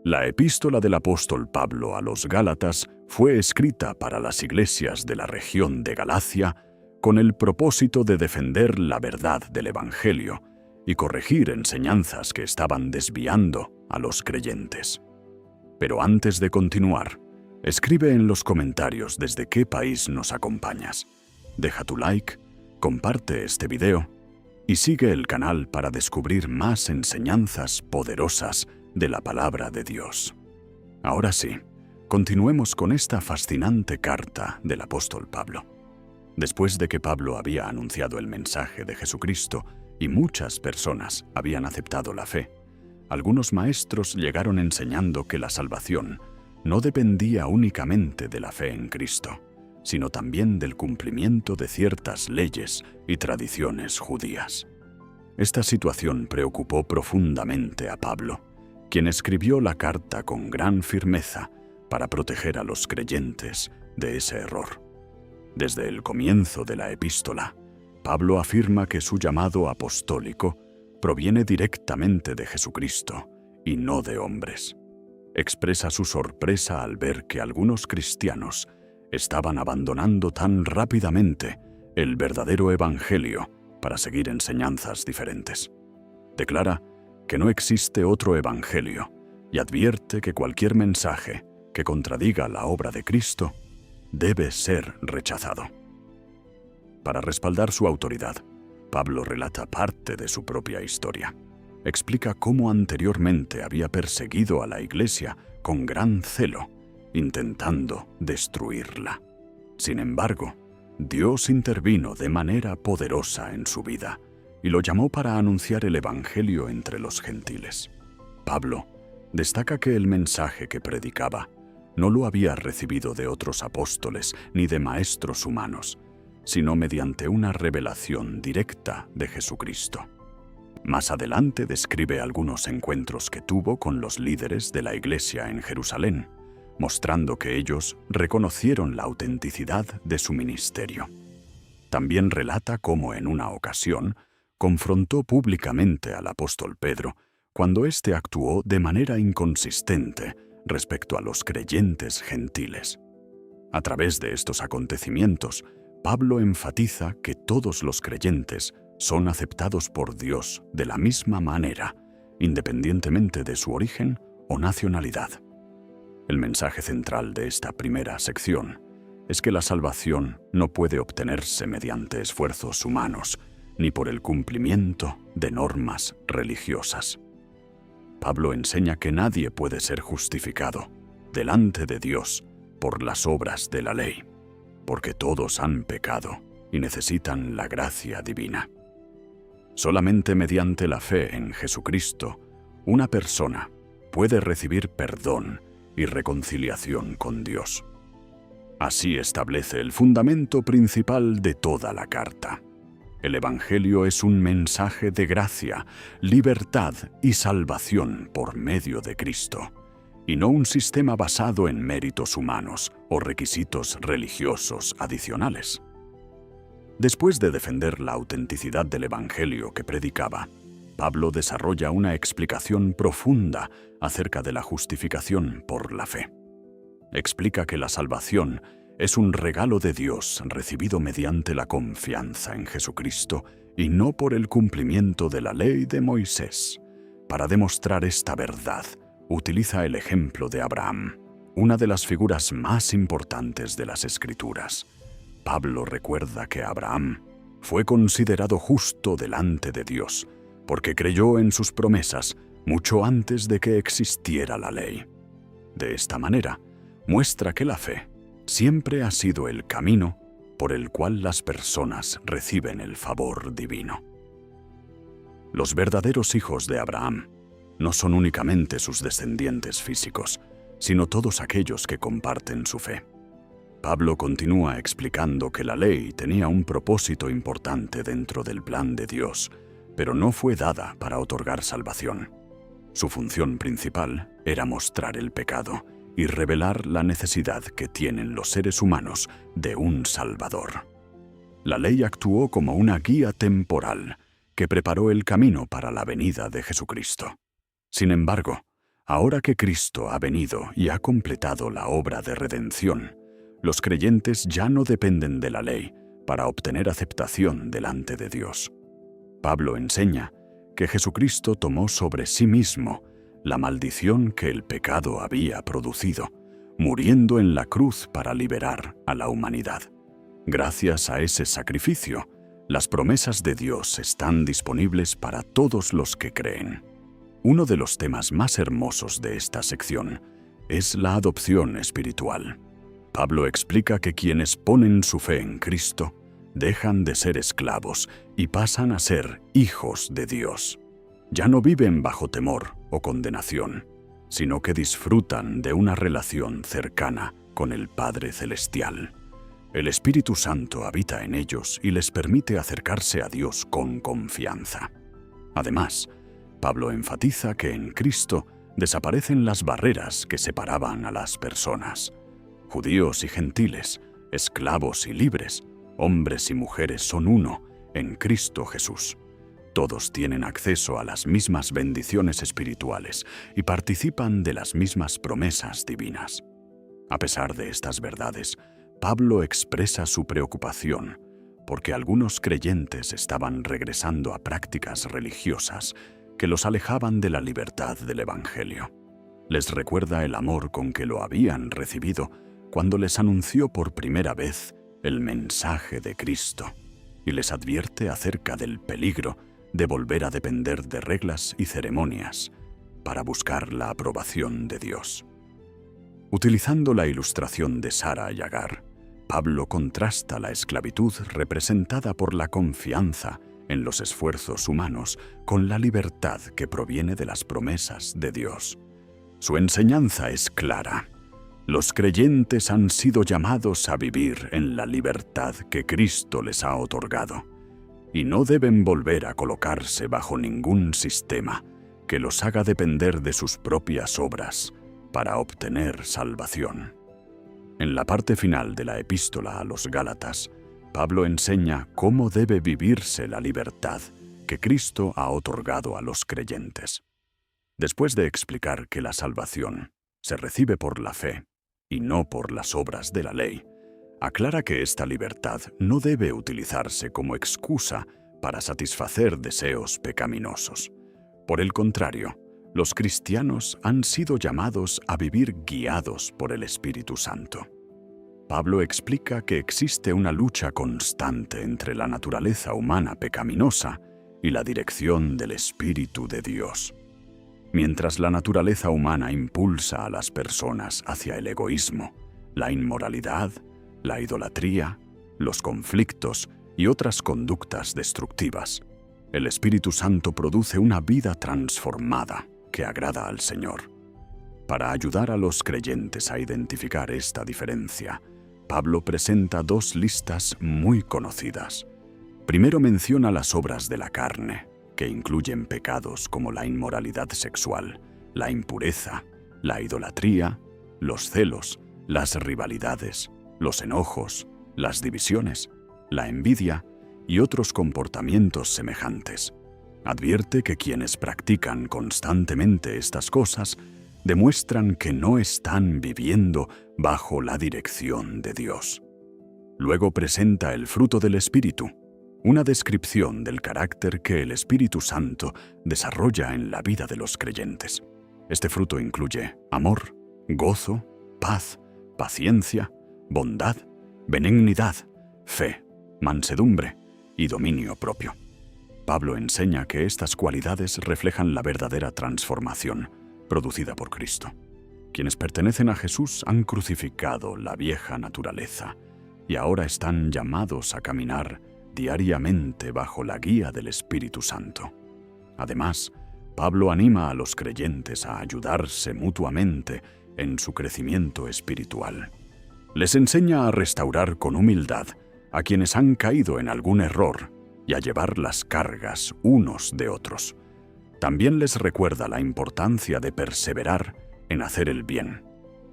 La epístola del apóstol Pablo a los Gálatas fue escrita para las iglesias de la región de Galacia con el propósito de defender la verdad del Evangelio y corregir enseñanzas que estaban desviando a los creyentes. Pero antes de continuar, escribe en los comentarios desde qué país nos acompañas. Deja tu like, comparte este video y sigue el canal para descubrir más enseñanzas poderosas de la palabra de Dios. Ahora sí, continuemos con esta fascinante carta del apóstol Pablo. Después de que Pablo había anunciado el mensaje de Jesucristo y muchas personas habían aceptado la fe, algunos maestros llegaron enseñando que la salvación no dependía únicamente de la fe en Cristo, sino también del cumplimiento de ciertas leyes y tradiciones judías. Esta situación preocupó profundamente a Pablo, quien escribió la carta con gran firmeza para proteger a los creyentes de ese error. Desde el comienzo de la epístola, Pablo afirma que su llamado apostólico proviene directamente de Jesucristo y no de hombres. Expresa su sorpresa al ver que algunos cristianos estaban abandonando tan rápidamente el verdadero evangelio para seguir enseñanzas diferentes. Declara que no existe otro evangelio y advierte que cualquier mensaje que contradiga la obra de Cristo debe ser rechazado. Para respaldar su autoridad, Pablo relata parte de su propia historia. Explica cómo anteriormente había perseguido a la iglesia con gran celo, intentando destruirla. Sin embargo, Dios intervino de manera poderosa en su vida y lo llamó para anunciar el evangelio entre los gentiles. Pablo destaca que el mensaje que predicaba no lo había recibido de otros apóstoles ni de maestros humanos, sino mediante una revelación directa de Jesucristo. Más adelante describe algunos encuentros que tuvo con los líderes de la iglesia en Jerusalén, mostrando que ellos reconocieron la autenticidad de su ministerio. También relata cómo en una ocasión confrontó públicamente al apóstol Pedro cuando éste actuó de manera inconsistente respecto a los creyentes gentiles. A través de estos acontecimientos, Pablo enfatiza que todos los creyentes son aceptados por Dios de la misma manera, independientemente de su origen o nacionalidad. El mensaje central de esta primera sección es que la salvación no puede obtenerse mediante esfuerzos humanos, ni por el cumplimiento de normas religiosas. Pablo enseña que nadie puede ser justificado delante de Dios por las obras de la ley, porque todos han pecado y necesitan la gracia divina. Solamente mediante la fe en Jesucristo, una persona puede recibir perdón y reconciliación con Dios. Así establece el fundamento principal de toda la carta. El Evangelio es un mensaje de gracia, libertad y salvación por medio de Cristo, y no un sistema basado en méritos humanos o requisitos religiosos adicionales. Después de defender la autenticidad del Evangelio que predicaba, Pablo desarrolla una explicación profunda acerca de la justificación por la fe. Explica que la salvación es un regalo de Dios recibido mediante la confianza en Jesucristo y no por el cumplimiento de la ley de Moisés. Para demostrar esta verdad, utiliza el ejemplo de Abraham, una de las figuras más importantes de las Escrituras. Pablo recuerda que Abraham fue considerado justo delante de Dios, porque creyó en sus promesas mucho antes de que existiera la ley. De esta manera, muestra que la fe siempre ha sido el camino por el cual las personas reciben el favor divino. Los verdaderos hijos de Abraham no son únicamente sus descendientes físicos, sino todos aquellos que comparten su fe. Pablo continúa explicando que la ley tenía un propósito importante dentro del plan de Dios, pero no fue dada para otorgar salvación. Su función principal era mostrar el pecado y revelar la necesidad que tienen los seres humanos de un Salvador. La ley actuó como una guía temporal que preparó el camino para la venida de Jesucristo. Sin embargo, Ahora que Cristo ha venido y ha completado la obra de redención, los creyentes ya no dependen de la ley para obtener aceptación delante de Dios. Pablo enseña que Jesucristo tomó sobre sí mismo la maldición que el pecado había producido, muriendo en la cruz para liberar a la humanidad. Gracias a ese sacrificio, las promesas de Dios están disponibles para todos los que creen. Uno de los temas más hermosos de esta sección es la adopción espiritual. Pablo explica que quienes ponen su fe en Cristo dejan de ser esclavos y pasan a ser hijos de Dios. Ya no viven bajo temor o condenación, sino que disfrutan de una relación cercana con el Padre Celestial. El Espíritu Santo habita en ellos y les permite acercarse a Dios con confianza. Además, Pablo enfatiza que en Cristo desaparecen las barreras que separaban a las personas. Judíos y gentiles, esclavos y libres, hombres y mujeres son uno en Cristo Jesús. Todos tienen acceso a las mismas bendiciones espirituales y participan de las mismas promesas divinas. A pesar de estas verdades, Pablo expresa su preocupación porque algunos creyentes estaban regresando a prácticas religiosas que los alejaban de la libertad del Evangelio. Les recuerda el amor con que lo habían recibido cuando les anunció por primera vez el mensaje de Cristo y les advierte acerca del peligro de volver a depender de reglas y ceremonias para buscar la aprobación de Dios. Utilizando la ilustración de Sara y Agar, Pablo contrasta la esclavitud representada por la confianza en los esfuerzos humanos con la libertad que proviene de las promesas de Dios. Su enseñanza es clara. Los creyentes han sido llamados a vivir en la libertad que Cristo les ha otorgado, y no deben volver a colocarse bajo ningún sistema que los haga depender de sus propias obras para obtener salvación. En la parte final de la epístola a los Gálatas, Pablo enseña cómo debe vivirse la libertad que Cristo ha otorgado a los creyentes. Después de explicar que la salvación se recibe por la fe y no por las obras de la ley, aclara que esta libertad no debe utilizarse como excusa para satisfacer deseos pecaminosos. Por el contrario, los cristianos han sido llamados a vivir guiados por el Espíritu Santo. Pablo explica que existe una lucha constante entre la naturaleza humana pecaminosa y la dirección del Espíritu de Dios. Mientras la naturaleza humana impulsa a las personas hacia el egoísmo, la inmoralidad, la idolatría, los conflictos y otras conductas destructivas, el Espíritu Santo produce una vida transformada que agrada al Señor. Para ayudar a los creyentes a identificar esta diferencia, Pablo presenta dos listas muy conocidas. Primero menciona las obras de la carne, que incluyen pecados como la inmoralidad sexual, la impureza, la idolatría, los celos, las rivalidades, los enojos, las divisiones, la envidia y otros comportamientos semejantes. Advierte que quienes practican constantemente estas cosas demuestran que no están viviendo bajo la dirección de Dios. Luego presenta el fruto del Espíritu, una descripción del carácter que el Espíritu Santo desarrolla en la vida de los creyentes. Este fruto incluye amor, gozo, paz, paciencia, bondad, benignidad, fe, mansedumbre y dominio propio. Pablo enseña que estas cualidades reflejan la verdadera transformación producida por Cristo. Quienes pertenecen a Jesús han crucificado la vieja naturaleza y ahora están llamados a caminar diariamente bajo la guía del Espíritu Santo. Además, Pablo anima a los creyentes a ayudarse mutuamente en su crecimiento espiritual. Les enseña a restaurar con humildad a quienes han caído en algún error y a llevar las cargas unos de otros. También les recuerda la importancia de perseverar en hacer el bien,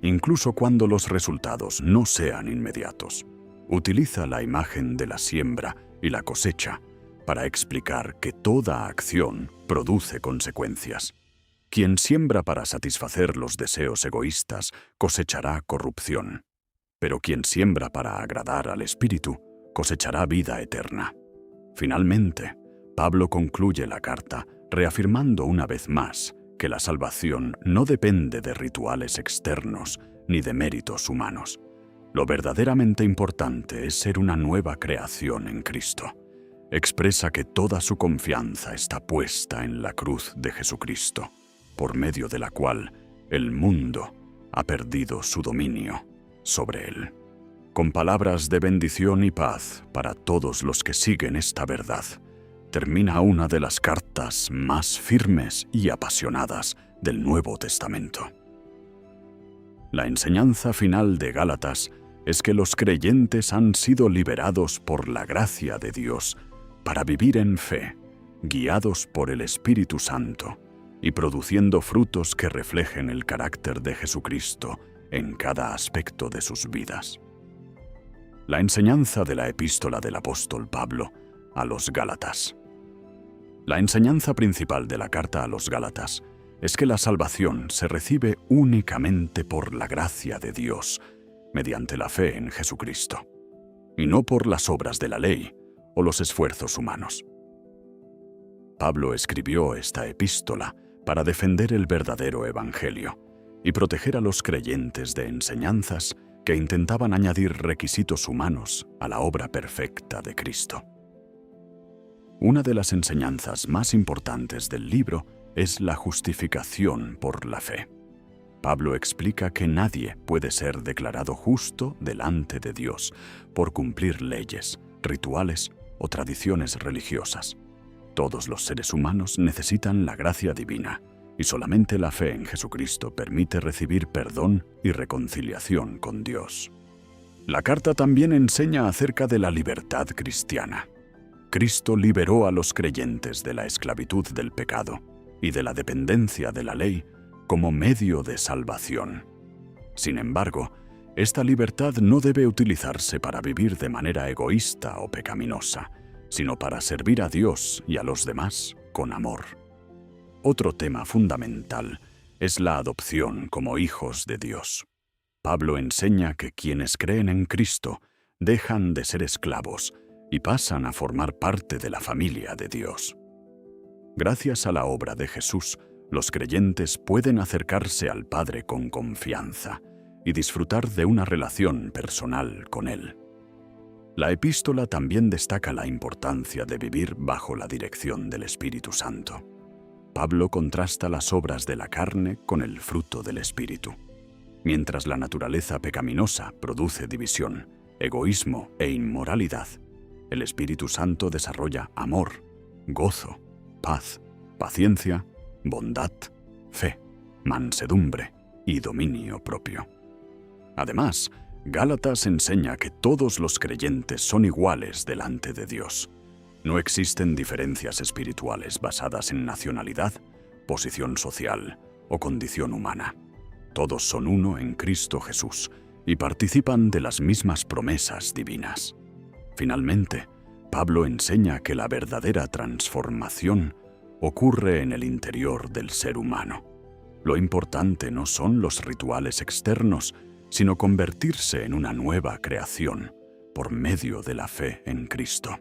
incluso cuando los resultados no sean inmediatos. Utiliza la imagen de la siembra y la cosecha para explicar que toda acción produce consecuencias. Quien siembra para satisfacer los deseos egoístas cosechará corrupción, pero quien siembra para agradar al Espíritu cosechará vida eterna. Finalmente, Pablo concluye la carta reafirmando una vez más que la salvación no depende de rituales externos ni de méritos humanos. Lo verdaderamente importante es ser una nueva creación en Cristo. Expresa que toda su confianza está puesta en la cruz de Jesucristo, por medio de la cual el mundo ha perdido su dominio sobre él. Con palabras de bendición y paz para todos los que siguen esta verdad, termina una de las cartas más firmes y apasionadas del Nuevo Testamento. La enseñanza final de Gálatas es que los creyentes han sido liberados por la gracia de Dios para vivir en fe, guiados por el Espíritu Santo y produciendo frutos que reflejen el carácter de Jesucristo en cada aspecto de sus vidas. La enseñanza de la epístola del apóstol Pablo a los Gálatas. La enseñanza principal de la carta a los Gálatas es que la salvación se recibe únicamente por la gracia de Dios, mediante la fe en Jesucristo, y no por las obras de la ley o los esfuerzos humanos. Pablo escribió esta epístola para defender el verdadero evangelio y proteger a los creyentes de enseñanzas que intentaban añadir requisitos humanos a la obra perfecta de Cristo. Una de las enseñanzas más importantes del libro es la justificación por la fe. Pablo explica que nadie puede ser declarado justo delante de Dios por cumplir leyes, rituales o tradiciones religiosas. Todos los seres humanos necesitan la gracia divina, y solamente la fe en Jesucristo permite recibir perdón y reconciliación con Dios. La carta también enseña acerca de la libertad cristiana. Cristo liberó a los creyentes de la esclavitud del pecado y de la dependencia de la ley como medio de salvación. Sin embargo, esta libertad no debe utilizarse para vivir de manera egoísta o pecaminosa, sino para servir a Dios y a los demás con amor. Otro tema fundamental es la adopción como hijos de Dios. Pablo enseña que quienes creen en Cristo dejan de ser esclavos y pasan a formar parte de la familia de Dios. Gracias a la obra de Jesús, los creyentes pueden acercarse al Padre con confianza y disfrutar de una relación personal con Él. La epístola también destaca la importancia de vivir bajo la dirección del Espíritu Santo. Pablo contrasta las obras de la carne con el fruto del Espíritu. Mientras la naturaleza pecaminosa produce división, egoísmo e inmoralidad, el Espíritu Santo desarrolla amor, gozo, paz, paciencia, bondad, fe, mansedumbre y dominio propio. Además, Gálatas enseña que todos los creyentes son iguales delante de Dios. No existen diferencias espirituales basadas en nacionalidad, posición social o condición humana. Todos son uno en Cristo Jesús y participan de las mismas promesas divinas. Finalmente, Pablo enseña que la verdadera transformación ocurre en el interior del ser humano. Lo importante no son los rituales externos, sino convertirse en una nueva creación por medio de la fe en Cristo.